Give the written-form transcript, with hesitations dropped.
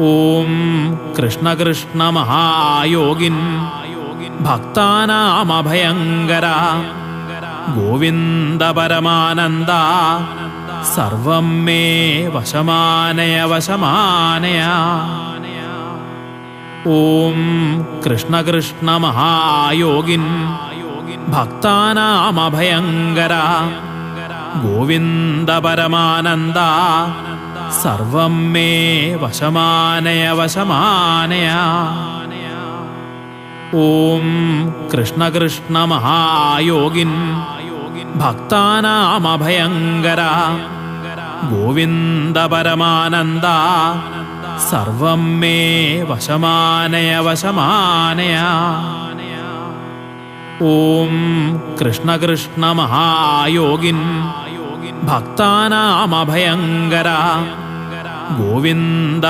ഓം കൃഷ്ണ കൃഷ്ണ മഹായോഗിൻ ഭക്താനാമഭയങ്കര ഗോവിന്ദ പരമാനന്ദ സർവം മേ വശമാനയ വശമാനയ. ഓം കൃഷ്ണ കൃഷ്ണ മഹായോഗിൻ ഭക്താനാമഭയങ്കര ഗോവിന്ദ പരമാനന്ദ സർവം മേ വശമാനയ വശമാനയ. ഓം കൃഷ്ണ കൃഷ്ണ മഹായോഗിൻ ഭക്താനാമഭയങ്കര ഗോവിന്ദ പരമാനന്ദ സർവം മേ വശമാനയ വശമാനയ. ഓം കൃഷ്ണ കൃഷ്ണ മഹായോഗിൻ ഭക്താനാമഭയങ്കര ഗോവിന്ദ